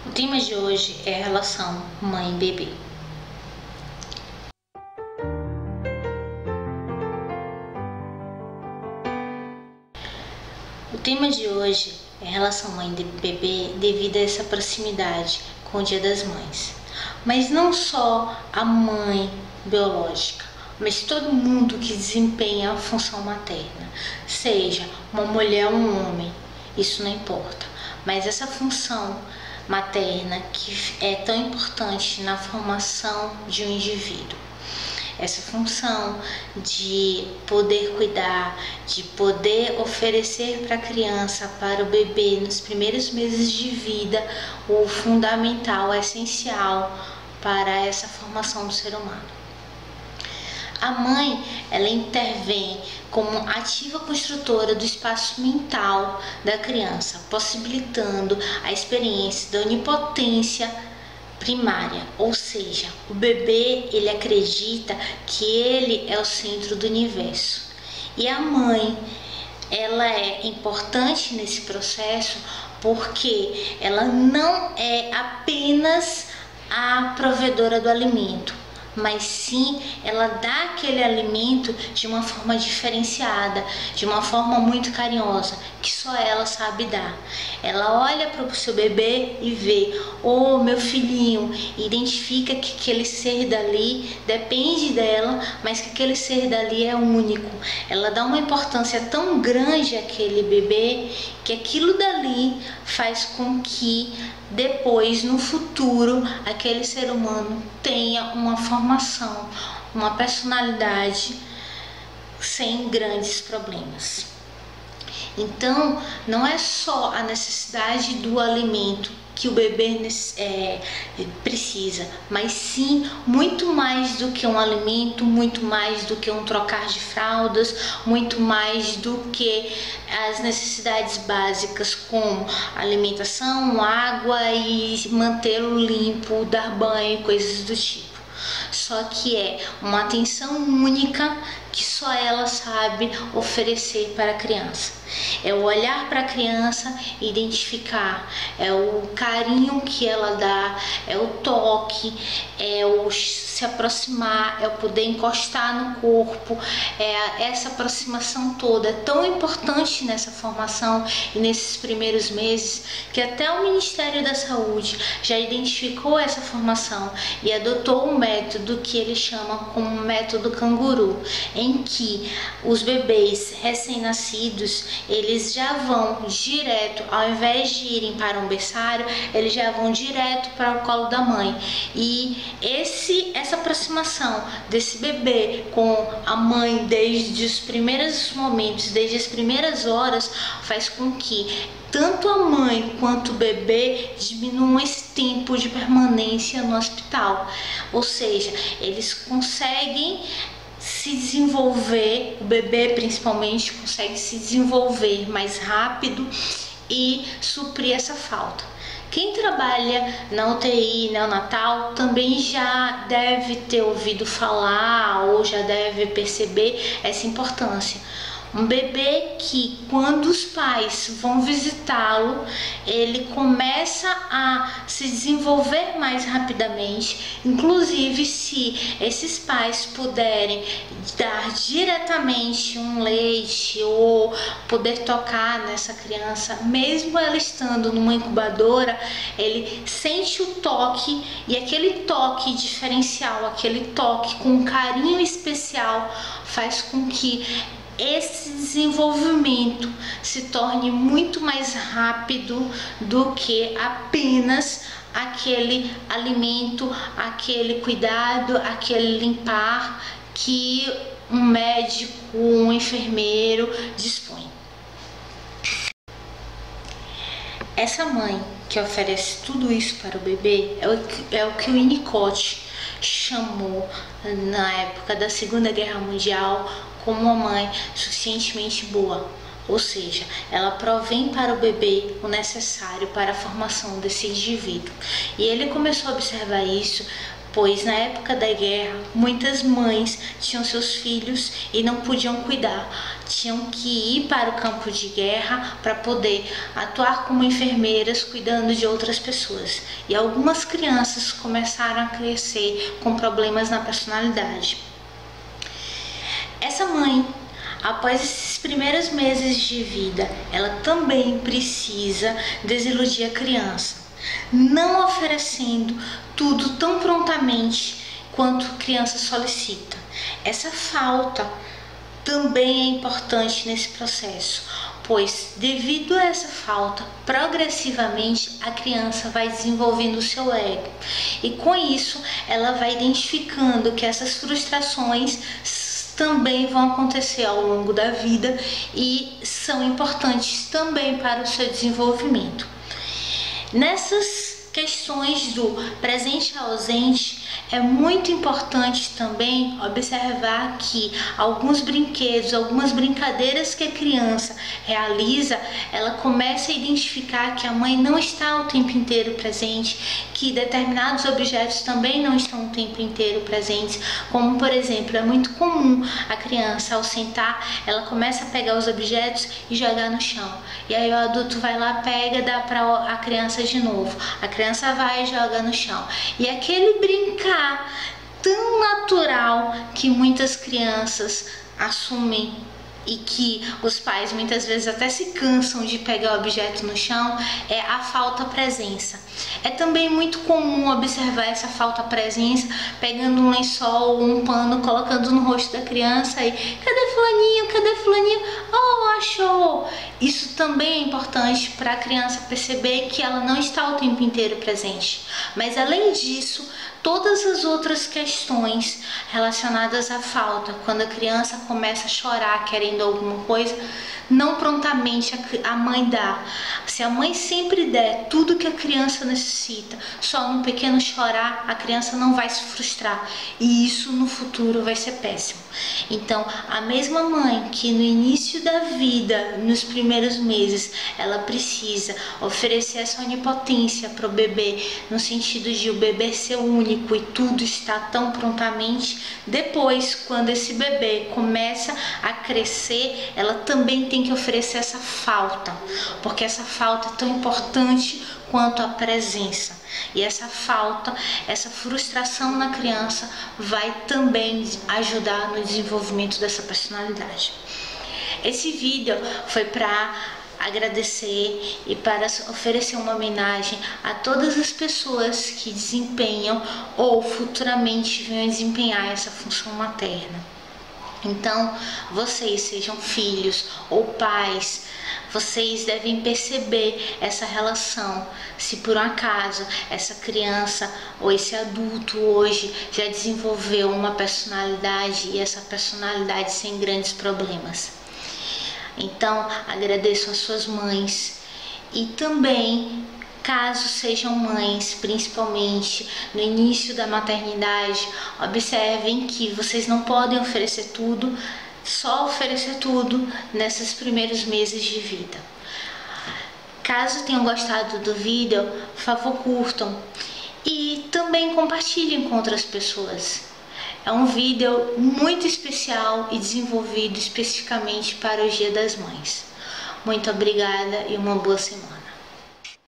O tema de hoje é a relação mãe-bebê. O tema de hoje é a relação mãe-bebê devido a essa proximidade com o Dia das Mães. Mas não só a mãe biológica, mas todo mundo que desempenha a função materna, seja uma mulher ou um homem, isso não importa. Mas essa função materna que é tão importante na formação de um indivíduo. Essa função de poder cuidar, de poder oferecer para a criança, para o bebê, nos primeiros meses de vida, o fundamental, o essencial para essa formação do ser humano. A mãe, ela intervém como ativa construtora do espaço mental da criança, possibilitando a experiência da onipotência primária, ou seja, o bebê ele acredita que ele é o centro do universo. E a mãe, ela é importante nesse processo porque ela não é apenas a provedora do alimento, mas sim ela dá aquele alimento de uma forma diferenciada, de uma forma muito carinhosa, que só ela sabe dar. Ela olha para o seu bebê e vê, oh, meu filhinho, e identifica que aquele ser dali depende dela, mas que aquele ser dali é único. Ela dá uma importância tão grande àquele bebê que aquilo dali faz com que depois, no futuro, aquele ser humano tenha uma formação, uma personalidade sem grandes problemas. Então, não é só a necessidade do alimento que o bebê precisa, mas sim muito mais do que um alimento, muito mais do que um trocar de fraldas, muito mais do que as necessidades básicas como alimentação, água e mantê-lo limpo, dar banho, coisas do tipo. Só que é uma atenção única que só ela sabe oferecer para a criança. É o olhar para a criança e identificar, é o carinho que ela dá, é o toque, é o se aproximar, é o poder encostar no corpo, essa aproximação toda é tão importante nessa formação e nesses primeiros meses que até o Ministério da Saúde já identificou essa formação e adotou um método que ele chama como método canguru, em que os bebês recém-nascidos eles já vão direto, ao invés de irem para um berçário, eles já vão direto para o colo da mãe. E essa aproximação desse bebê com a mãe desde os primeiros momentos, desde as primeiras horas, faz com que tanto a mãe quanto o bebê diminuam esse tempo de permanência no hospital. Ou seja, eles conseguem se desenvolver, o bebê principalmente consegue se desenvolver mais rápido e suprir essa falta. Quem trabalha na UTI neonatal também já deve ter ouvido falar ou já deve perceber essa importância. Um bebê que, quando os pais vão visitá-lo, ele começa a se desenvolver mais rapidamente. Inclusive, se esses pais puderem dar diretamente um leite ou poder tocar nessa criança, mesmo ela estando numa incubadora, ele sente o toque e aquele toque diferencial, aquele toque com um carinho especial faz com que esse desenvolvimento se torne muito mais rápido do que apenas aquele alimento, aquele cuidado, aquele limpar que um médico, um enfermeiro dispõe. Essa mãe que oferece tudo isso para o bebê é o que o Winnicott chamou na época da Segunda Guerra Mundial como uma mãe suficientemente boa, ou seja, ela provém para o bebê o necessário para a formação desse indivíduo. E ele começou a observar isso pois na época da guerra muitas mães tinham seus filhos e não podiam cuidar, tinham que ir para o campo de guerra para poder atuar como enfermeiras cuidando de outras pessoas, e algumas crianças começaram a crescer com problemas na personalidade. Essa mãe, após esses primeiros meses de vida, ela também precisa desiludir a criança, não oferecendo tudo tão prontamente quanto a criança solicita. Essa falta também é importante nesse processo, pois devido a essa falta, progressivamente a criança vai desenvolvendo o seu ego, e com isso ela vai identificando que essas frustrações também vão acontecer ao longo da vida e são importantes também para o seu desenvolvimento. Nessas questões do presente e ausente, é muito importante também observar que alguns brinquedos, algumas brincadeiras que a criança realiza, ela começa a identificar que a mãe não está o tempo inteiro presente, que determinados objetos também não estão o tempo inteiro presentes, como por exemplo, é muito comum a criança ao sentar, ela começa a pegar os objetos e jogar no chão, e aí o adulto vai lá, pega, dá para a criança de novo, a criança vai e joga no chão, e aquele brincar tão natural que muitas crianças assumem e que os pais muitas vezes até se cansam de pegar o objeto no chão, é a falta presença. É também muito comum observar essa falta presença pegando um lençol ou um pano, colocando no rosto da criança e cadê fulaninho, cadê fulaninho? Oh, achou! Isso também é importante para a criança perceber que ela não está o tempo inteiro presente. Mas além disso, todas as outras questões relacionadas à falta, quando a criança começa a chorar querendo alguma coisa, não prontamente a mãe dá. Se a mãe sempre der tudo que a criança necessita, só num pequeno chorar, a criança não vai se frustrar, e isso no futuro vai ser péssimo. Então, a mesma mãe que no início da vida, nos primeiros meses, ela precisa oferecer essa onipotência para o bebê, no sentido de o bebê ser único e tudo está tão prontamente, depois, quando esse bebê começa a crescer, ela também tem que oferecer essa falta, porque essa falta é tão importante quanto a presença. E essa falta, essa frustração na criança vai também ajudar no desenvolvimento dessa personalidade. Esse vídeo foi para agradecer e para oferecer uma homenagem a todas as pessoas que desempenham ou futuramente venham desempenhar essa função materna. Então, vocês, sejam filhos ou pais, vocês devem perceber essa relação. Se por um acaso essa criança ou esse adulto hoje já desenvolveu uma personalidade e essa personalidade sem grandes problemas. Então, agradeço às suas mães e também, caso sejam mães, principalmente no início da maternidade, observem que vocês não podem oferecer tudo, só oferecer tudo nesses primeiros meses de vida. Caso tenham gostado do vídeo, por favor, curtam e também compartilhem com outras pessoas. É um vídeo muito especial e desenvolvido especificamente para o Dia das Mães. Muito obrigada e uma boa semana.